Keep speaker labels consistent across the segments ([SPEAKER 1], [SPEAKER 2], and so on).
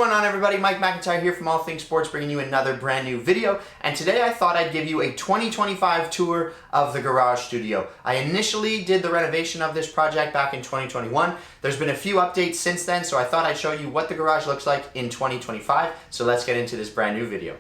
[SPEAKER 1] going on, everybody? Mike McIntyre here from All Things Sports, bringing you another brand new video. And today I thought I'd give you a 2025 tour of the garage studio. I initially did the renovation of this project back in 2021. There's been a few updates since then, so I thought I'd show you what the garage looks like in 2025. So let's get into this brand new video.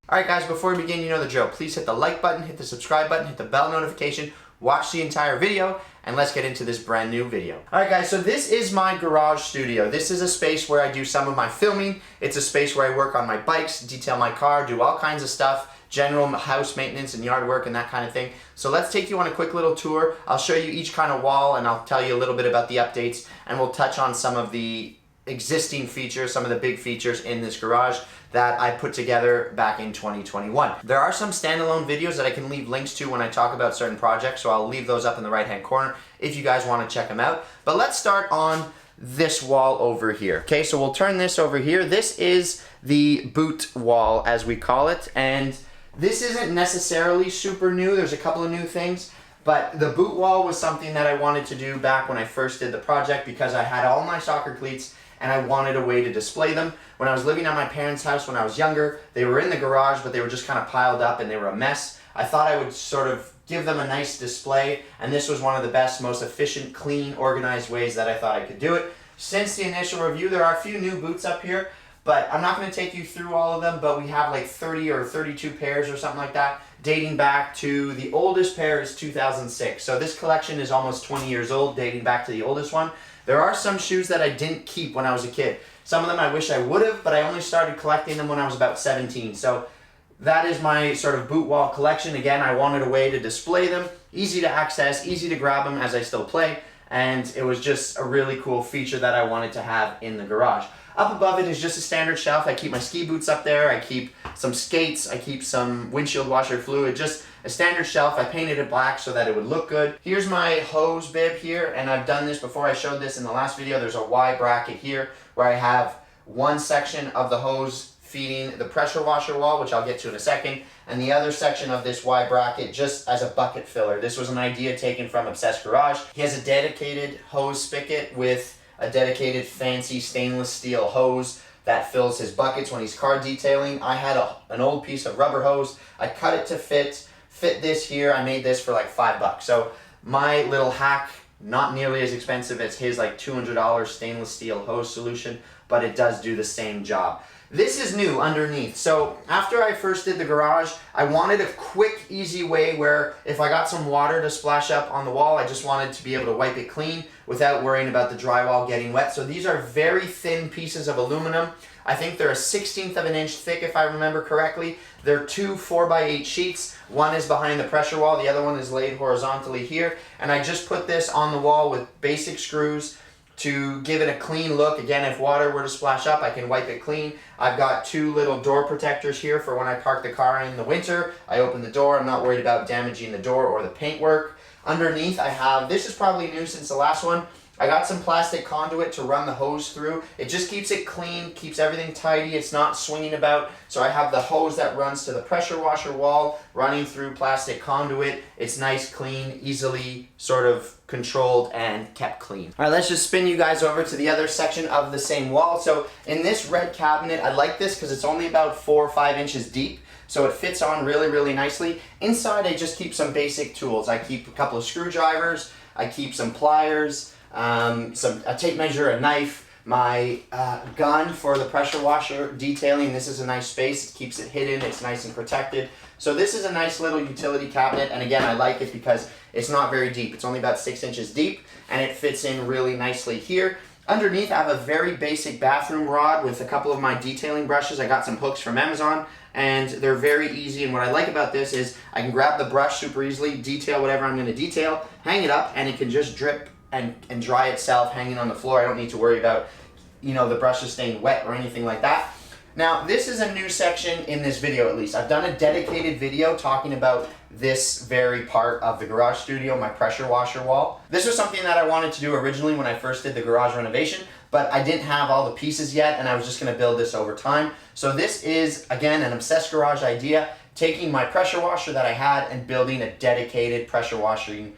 [SPEAKER 1] Alright guys, before we begin, you know the drill. Please hit the like button, hit the subscribe button, hit the bell notification, watch the entire video, and let's get into this brand new video. Alright guys, so this is my garage studio. This is a space where I do some of my filming. It's a space where I work on my bikes, detail my car, do all kinds of stuff, general house maintenance and yard work and that kind of thing. So let's take you on a quick little tour. I'll show you each kind of wall and I'll tell you a little bit about the updates, and we'll touch on some of the existing features, some of the big features in this garage that I put together back in 2021. There are some standalone videos that I can leave links to when I talk about certain projects, so I'll leave those up in the right hand corner if you guys want to check them out. But let's start on this wall over here. Okay, so we'll turn this over here. This is the boot wall, as we call it, and this isn't necessarily super new. There's a couple of new things. But the boot wall was something that I wanted to do back when I first did the project because I had all my soccer cleats and I wanted a way to display them. When I was living at my parents' house when I was younger, they were in the garage, but they were just kind of piled up and they were a mess. I thought I would sort of give them a nice display, and this was one of the best, most efficient, clean, organized ways that I thought I could do it. Since the initial review, there are a few new boots up here, but I'm not going to take you through all of them, but we have like 30 or 32 pairs or something like that, dating back to the oldest pair is 2006. So this collection is almost 20 years old, dating back to the oldest one. There are some shoes that I didn't keep when I was a kid. Some of them I wish I would have, but I only started collecting them when I was about 17. So that is my sort of boot wall collection. Again, I wanted a way to display them, easy to access, easy to grab them as I still play, and it was just a really cool feature that I wanted to have in the garage. Up above it is just a standard shelf. I keep my ski boots up there, I keep some skates, I keep some windshield washer fluid, just a standard shelf. I painted it black so that it would look good. Here's my hose bib here, and I've done this before. I showed this in the last video. There's a Y bracket here where I have one section of the hose feeding the pressure washer wall, which I'll get to in a second, and the other section of this Y bracket just as a bucket filler. This was an idea taken from Obsessed Garage. He has a dedicated hose spigot with a dedicated fancy stainless steel hose that fills his buckets when he's car detailing. I had an old piece of rubber hose. I cut it to fit this here. I made this for like $5. So my little hack, not nearly as expensive as his like $200 stainless steel hose solution, but it does do the same job. This is new underneath. So after I first did the garage, I wanted a quick, easy way where if I got some water to splash up on the wall, I just wanted to be able to wipe it clean without worrying about the drywall getting wet. So these are very thin pieces of aluminum. I think they're a 1/16 of an inch thick if I remember correctly. They're two 4x8 sheets. One is behind the pressure wall, the other one is laid horizontally here. And I just put this on the wall with basic screws to give it a clean look. Again, if water were to splash up, I can wipe it clean. I've got two little door protectors here for when I park the car in the winter. I open the door, I'm not worried about damaging the door or the paintwork. Underneath I have, this is probably new since the last one, I got some plastic conduit to run the hose through. It just keeps it clean, keeps everything tidy, it's not swinging about. So I have the hose that runs to the pressure washer wall running through plastic conduit. It's nice, clean, easily sort of controlled and kept clean. All right, let's just spin you guys over to the other section of the same wall. So in this red cabinet, I like this because it's only about 4 or 5 inches deep. So it fits on really, really nicely. Inside, I just keep some basic tools. I keep a couple of screwdrivers, I keep some pliers, a tape measure, a knife, my gun for the pressure washer detailing. This is a nice space. It keeps it hidden. It's nice and protected. So this is a nice little utility cabinet, and again, I like it because it's not very deep. It's only about 6 inches deep, and it fits in really nicely here. Underneath, I have a very basic bathroom rod with a couple of my detailing brushes. I got some hooks from Amazon, and they're very easy. And what I like about this is I can grab the brush super easily, detail whatever I'm going to detail, hang it up, and it can just drip and dry itself hanging on the floor. I don't need to worry about, the brushes staying wet or anything like that. Now, this is a new section in this video, at least. I've done a dedicated video talking about this very part of the garage studio, my pressure washer wall. This was something that I wanted to do originally when I first did the garage renovation, but I didn't have all the pieces yet, and I was just gonna build this over time. So this is, again, an Obsessed Garage idea. taking my pressure washer that I had and building a dedicated pressure washing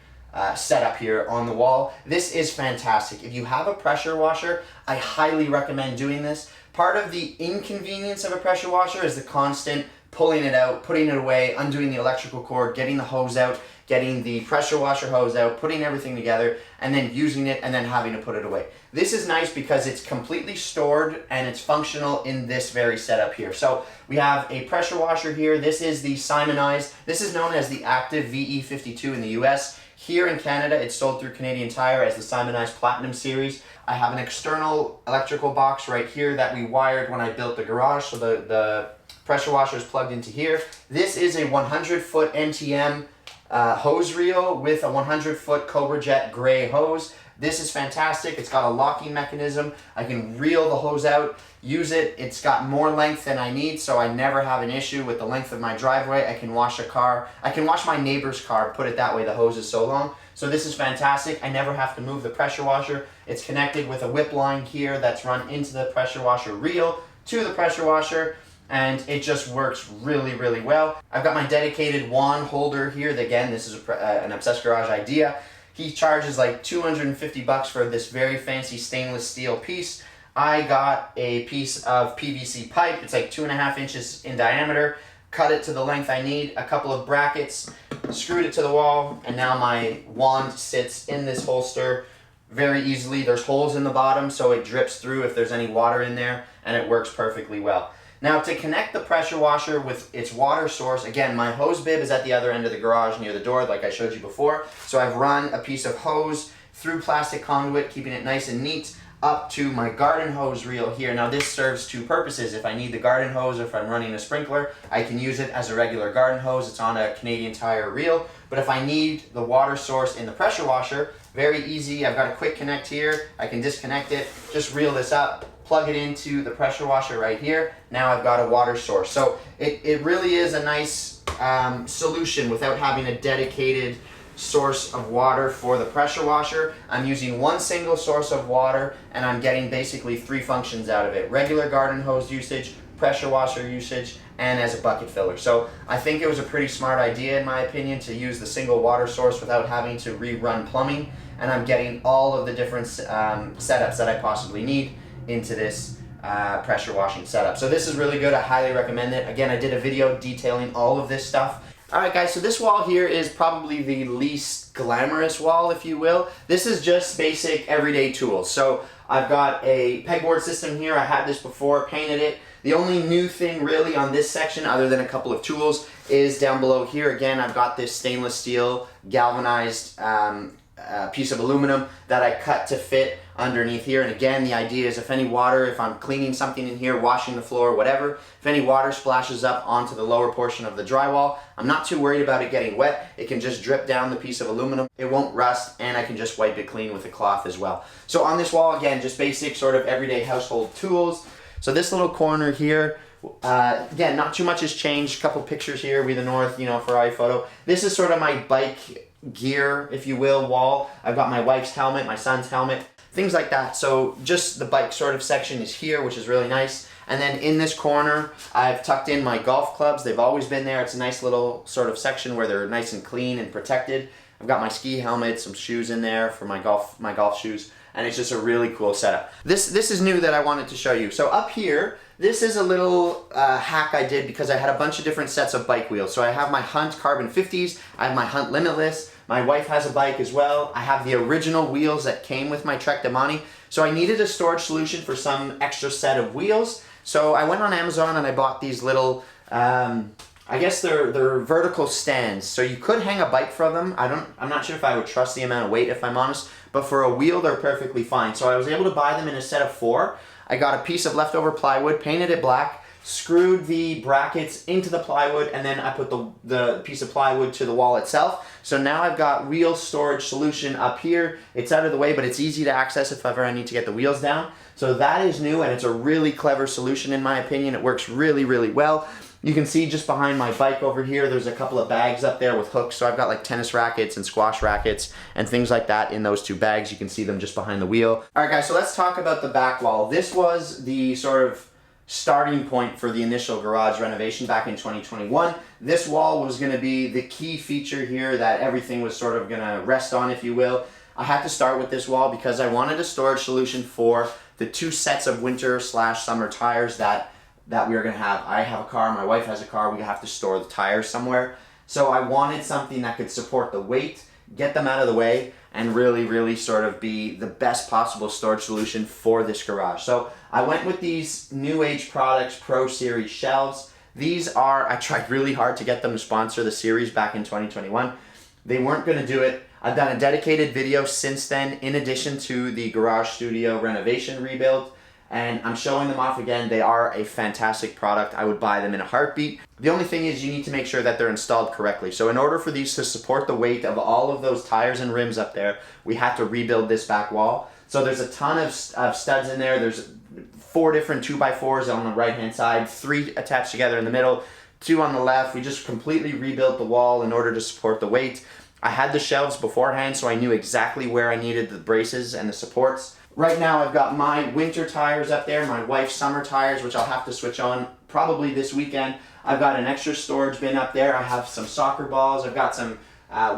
[SPEAKER 1] setup here on the wall. This is fantastic. If you have a pressure washer, I highly recommend doing this. Part of the inconvenience of a pressure washer is the constant pulling it out, putting it away, undoing the electrical cord, getting the hose out, getting the pressure washer hose out, putting everything together, and then using it and then having to put it away. This is nice because it's completely stored and it's functional in this very setup here. So we have a pressure washer here. This is the Simonized. This is known as the Active VE52 in the US. Here in Canada, it's sold through Canadian Tire as the Simonized Platinum Series. I have an external electrical box right here that we wired when I built the garage, so the pressure washer is plugged into here. This is a 100-foot NTM hose reel with a 100-foot Cobra Jet gray hose. This is fantastic. It's got a locking mechanism. I can reel the hose out, use it. It's got more length than I need, so I never have an issue with the length of my driveway. I can wash a car. I can wash my neighbor's car, put it that way. The hose is so long. So this is fantastic. I never have to move the pressure washer. It's connected with a whip line here that's run into the pressure washer reel to the pressure washer, and it just works really, really well. I've got my dedicated wand holder here. Again, this is an Obsessed Garage idea. He charges like 250 bucks for this very fancy stainless steel piece. I got a piece of PVC pipe. It's like 2.5 inches in diameter. Cut it to the length I need, a couple of brackets, screwed it to the wall, and now my wand sits in this holster very easily. There's holes in the bottom so it drips through if there's any water in there, and it works perfectly well. Now, to connect the pressure washer with its water source, again, my hose bib is at the other end of the garage near the door like I showed you before. So I've run a piece of hose through plastic conduit, keeping it nice and neat, up to my garden hose reel here. Now this serves two purposes. If I need the garden hose or if I'm running a sprinkler, I can use it as a regular garden hose. It's on a Canadian Tire reel. But if I need the water source in the pressure washer, very easy. I've got a quick connect here. I can disconnect it, just reel this up, plug it into the pressure washer right here. Now I've got a water source. So it really is a nice solution without having a dedicated source of water for the pressure washer. I'm using one single source of water and I'm getting basically 3 functions out of it. Regular garden hose usage, pressure washer usage, and as a bucket filler. So I think it was a pretty smart idea in my opinion to use the single water source without having to rerun plumbing, and I'm getting all of the different setups that I possibly need into this pressure washing setup. So this is really good. I highly recommend it. Again, I did a video detailing all of this stuff. Alright guys, so this wall here is probably the least glamorous wall, if you will. This is just basic everyday tools. So I've got a pegboard system here. I had this before, painted it. The only new thing really on this section, other than a couple of tools, is down below here. Again, I've got this stainless steel galvanized piece of aluminum that I cut to fit underneath here. And again, the idea is if any water, if I'm cleaning something in here, washing the floor, whatever, if any water splashes up onto the lower portion of the drywall, I'm not too worried about it getting wet. It can just drip down the piece of aluminum. It won't rust, and I can just wipe it clean with a cloth as well. So on this wall, again, just basic sort of everyday household tools. So this little corner here, again, not too much has changed. A couple pictures here, We the North, you know, for iPhoto. This is sort of my bike gear, if you will, wall. I've got my wife's helmet, my son's helmet, things like that. So just the bike sort of section is here, which is really nice. And then in this corner, I've tucked in my golf clubs. They've always been there. It's a nice little sort of section where they're nice and clean and protected. I've got my ski helmet, some shoes in there for my golf shoes, and it's just a really cool setup. This is new that I wanted to show you. So up here, this is a little hack I did because I had a bunch of different sets of bike wheels. So I have my Hunt Carbon 50s, I have my Hunt Limitless, my wife has a bike as well. I have the original wheels that came with my Trek Damani. So I needed a storage solution for some extra set of wheels. So I went on Amazon and I bought these little, I guess they're vertical stands. So you could hang a bike from them. I'm not sure if I would trust the amount of weight, if I'm honest, but for a wheel, they're perfectly fine. So I was able to buy them in a set of 4. I got a piece of leftover plywood, painted it black, screwed the brackets into the plywood, and then I put the piece of plywood to the wall itself. So now I've got wheel storage solution up here. It's out of the way, but it's easy to access if ever I need to get the wheels down. So that is new, and it's a really clever solution in my opinion. It works really, really well. You can see just behind my bike over here, there's a couple of bags up there with hooks. So I've got like tennis rackets and squash rackets and things like that in those 2 bags. You can see them just behind the wheel. All right guys, so let's talk about the back wall. This was the sort of starting point for the initial garage renovation back in 2021. This wall was going to be the key feature here that everything was sort of going to rest on, if you will. I had to start with this wall because I wanted a storage solution for the 2 sets of winter/summer tires that we were going to have. I have a car, my wife has a car, we have to store the tires somewhere. So I wanted something that could support the weight, get them out of the way, and really sort of be the best possible storage solution for this garage. So I went with these New Age Products Pro Series shelves. These are, I tried really hard to get them to sponsor the series back in 2021. They weren't going to do it. I've done a dedicated video since then, in addition to the garage studio renovation rebuild, and I'm showing them off again. They are a fantastic product. I would buy them in a heartbeat. The only thing is you need to make sure that they're installed correctly. So in order for these to support the weight of all of those tires and rims up there, we had to rebuild this back wall. So there's a ton of studs in there. There's 4 different 2x4s on the right hand side, 3 attached together in the middle, 2 on the left. We just completely rebuilt the wall in order to support the weight. I had the shelves beforehand, so I knew exactly where I needed the braces and the supports. Right now I've got my winter tires up there, my wife's summer tires, which I'll have to switch on probably this weekend. I've got an extra storage bin up there. I have some soccer balls. I've got some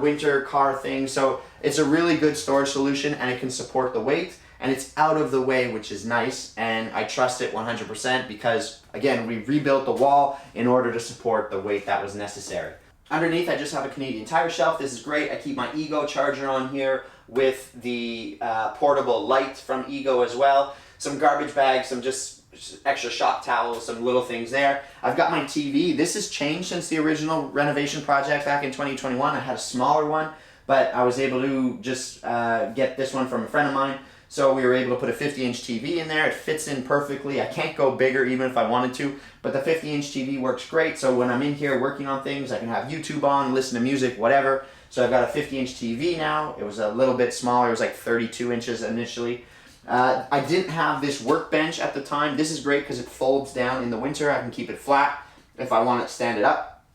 [SPEAKER 1] winter car things. So it's a really good storage solution, and it can support the weight, and it's out of the way, which is nice, and I trust it 100% because, again, we rebuilt the wall in order to support the weight that was necessary. Underneath, I just have a Canadian Tire shelf. This is great. I keep my Ego charger on here with the portable light from Ego as well. Some garbage bags, some just extra shop towels, some little things there. I've got my TV. This has changed since the original renovation project back in 2021. I had a smaller one, but I was able to just get this one from a friend of mine. So we were able to put a 50-inch TV in there. It fits in perfectly. I can't go bigger even if I wanted to, but the 50-inch TV works great. So when I'm in here working on things, I can have YouTube on, listen to music, whatever. So I've got a 50-inch TV now. It was a little bit smaller. It was like 32 inches initially. I didn't have this workbench at the time. This is great because it folds down in the winter. I can keep it flat. If I want to stand it up,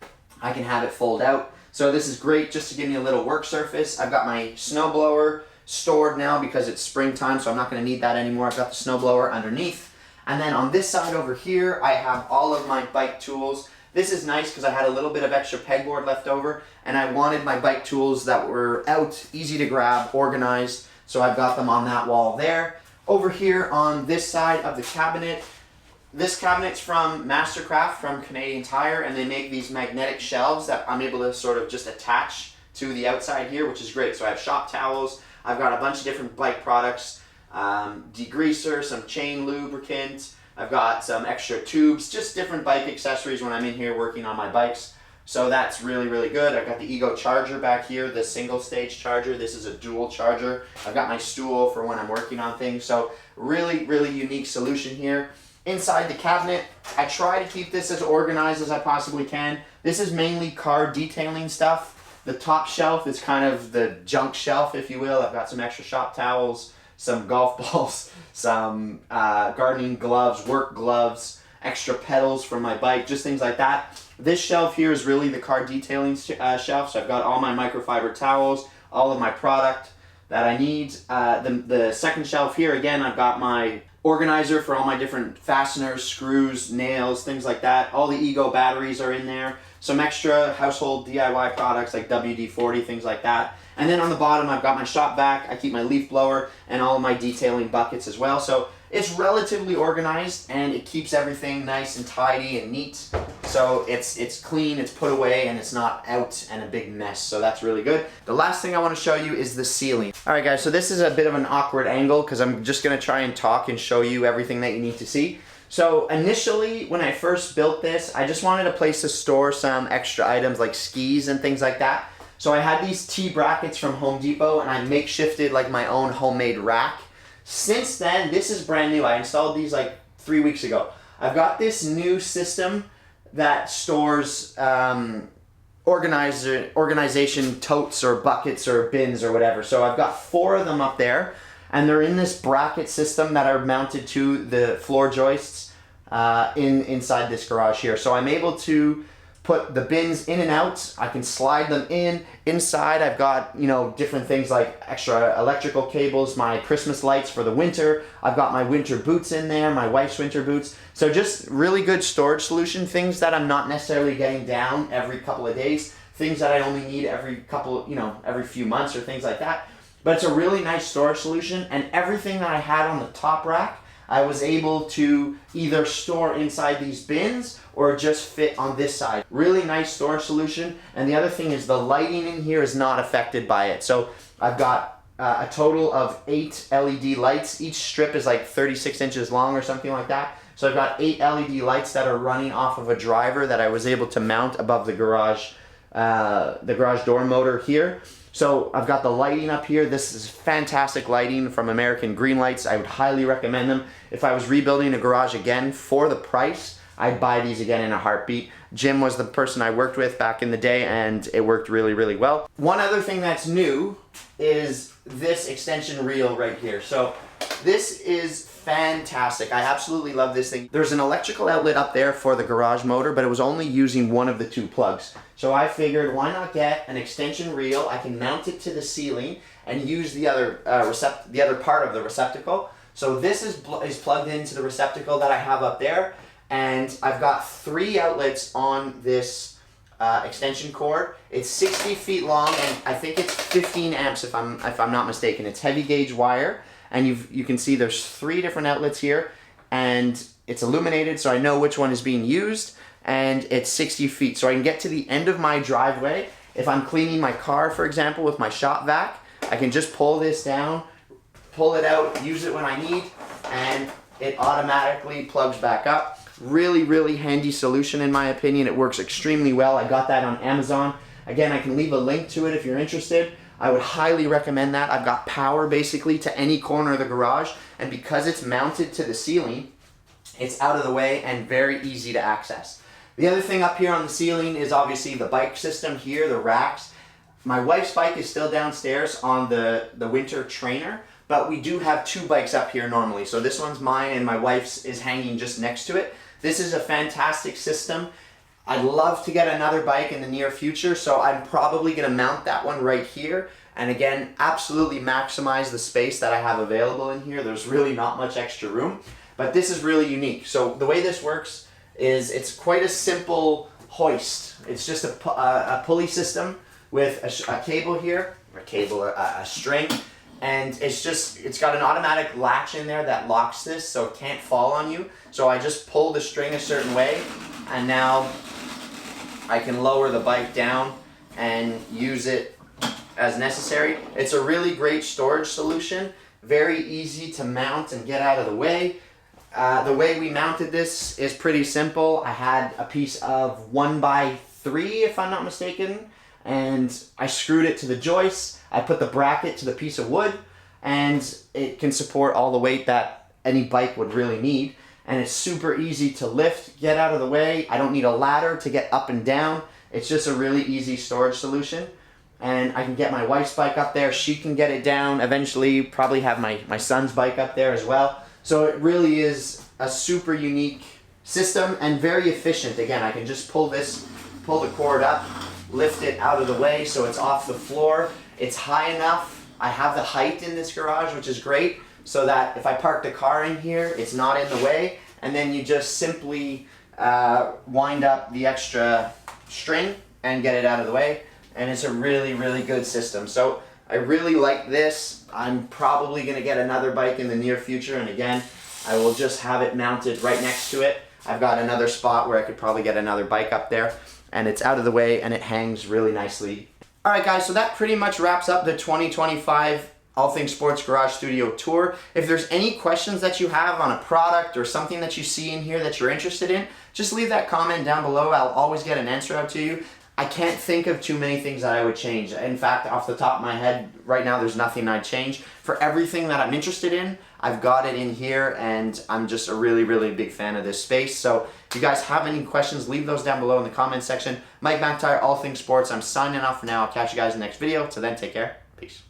[SPEAKER 1] I can have it fold out. So this is great just to give me a little work surface. I've got my snowblower stored now because it's springtime, so I'm not going to need that anymore. I've got the snowblower underneath. And then on this side over here, I have all of my bike tools. This is nice because I had a little bit of extra pegboard left over, and I wanted my bike tools that were out, easy to grab, organized, so I've got them on that wall there. Over here on this side of the cabinet, this cabinet's from Mastercraft from Canadian Tire, and they make these magnetic shelves that I'm able to sort of just attach to the outside here, which is great. So I have shop towels, I've got a bunch of different bike products, degreaser, some chain lubricant, I've got some extra tubes, just different bike accessories when I'm in here working on my bikes. So that's really good. I've got the Ego charger back here, the single stage charger. This is a dual charger. I've got my stool for when I'm working on things. So really unique solution here. Inside the cabinet, I try to keep this as organized as I possibly can. This is mainly car detailing stuff. The top shelf is kind of the junk shelf, if you will. I've got some extra shop towels, some golf balls, some gardening gloves, work gloves, extra pedals for my bike, just things like that. This shelf here is really the car detailing shelf, so I've got all my microfiber towels, all of my product that I need. The second shelf here, again, I've got my organizer for all my different fasteners, screws, nails, things like that. All the Ego batteries are in there. Some extra household DIY products like WD-40, things like that. And then on the bottom, I've got my shop vac. I keep my leaf blower and all of my detailing buckets as well. So it's relatively organized, and it keeps everything nice and tidy and neat. So it's clean, it's put away, and it's not out and a big mess. So that's really good. The last thing I want to show you is the ceiling. All right, guys, so this is a bit of an awkward angle because I'm just going to try and talk and show you everything that you need to see. So initially, when I first built this, I just wanted a place to store some extra items like skis and things like that. So I had these T-brackets from Home Depot, and I makeshifted like my own homemade rack. Since then, this is brand new. I installed these like 3 weeks ago. I've got this new system that stores organization totes or buckets or bins or whatever. So I've got 4 of them up there, and they're in this bracket system that are mounted to the floor joists inside this garage here. So I'm able to put the bins in and out. I can slide them in. Inside I've got, you know, different things like extra electrical cables, my Christmas lights for the winter. I've got my winter boots in there, my wife's winter boots. So just really good storage solution, things that I'm not necessarily getting down every couple of days, things that I only need every couple, you know, every few months or things like that. But it's a really nice storage solution, and everything that I had on the top rack, I was able to either store inside these bins or just fit on this side. Really nice storage solution. And the other thing is the lighting in here is not affected by it. So I've got a total of 8 LED lights. Each strip is like 36 inches long or something like that. So I've got 8 LED lights that are running off of a driver that I was able to mount above the garage door motor here. So I've got the lighting up here. This is fantastic lighting from American Green Lights. I would highly recommend them. If I was rebuilding a garage again for the price, I'd buy these again in a heartbeat. Jim was the person I worked with back in the day, and it worked really, really well. One other thing that's new is this extension reel right here. So this is fantastic. I absolutely love this thing. There's an electrical outlet up there for the garage motor, but it was only using one of the 2 plugs. So I figured, why not get an extension reel? I can mount it to the ceiling and use the other part of the receptacle. So this is plugged into the receptacle that I have up there, and I've got 3 outlets on this extension cord. It's 60 feet long, and I think it's 15 amps if I'm not mistaken. It's heavy gauge wire, and you can see there's 3 different outlets here, and it's illuminated, so I know which one is being used. And it's 60 feet, so I can get to the end of my driveway. If I'm cleaning my car, for example, with my shop vac, I can just pull this down, pull it out, use it when I need, and it automatically plugs back up. Really, really handy solution in my opinion. It works extremely well. I got that on Amazon. Again, I can leave a link to it if you're interested. I would highly recommend that. I've got power basically to any corner of the garage, and because it's mounted to the ceiling, it's out of the way and very easy to access. The other thing up here on the ceiling is obviously the bike system here, the racks. My wife's bike is still downstairs on the winter trainer, but we do have 2 bikes up here normally. So this one's mine and my wife's is hanging just next to it. This is a fantastic system. I'd love to get another bike in the near future, so I'm probably gonna mount that one right here. And again, absolutely maximize the space that I have available in here. There's really not much extra room, but this is really unique. So the way this works is it's quite a simple hoist. It's just a pulley system with a cable here, a string, and it's got an automatic latch in there that locks this so it can't fall on you. So I just pull the string a certain way, and now I can lower the bike down and use it as necessary. It's a really great storage solution, very easy to mount and get out of the way. The way we mounted this is pretty simple. I had a piece of 1x3, if I'm not mistaken, and I screwed it to the joist. I put the bracket to the piece of wood, and it can support all the weight that any bike would really need. And it's super easy to lift, get out of the way. I don't need a ladder to get up and down. It's just a really easy storage solution. And I can get my wife's bike up there. She can get it down. Eventually, probably have my son's bike up there as well. So it really is a super unique system and very efficient. Again, I can just pull the cord up, lift it out of the way so it's off the floor. It's high enough. I have the height in this garage, which is great, so that if I park the car in here, it's not in the way. And then you just simply wind up the extra string and get it out of the way. And it's a really, really good system. So I really like this. I'm probably going to get another bike in the near future, and again, I will just have it mounted right next to it. I've got another spot where I could probably get another bike up there, and it's out of the way and it hangs really nicely. Alright guys, so that pretty much wraps up the 2025 All Things Sports Garage Studio tour. If there's any questions that you have on a product or something that you see in here that you're interested in, just leave that comment down below. I'll always get an answer out to you. I can't think of too many things that I would change. In fact, off the top of my head, right now, there's nothing I'd change. For everything that I'm interested in, I've got it in here, and I'm just a really, really big fan of this space. So if you guys have any questions, leave those down below in the comment section. Mike McIntyre, All Things Sports. I'm signing off for now. I'll catch you guys in the next video. Till then, take care. Peace.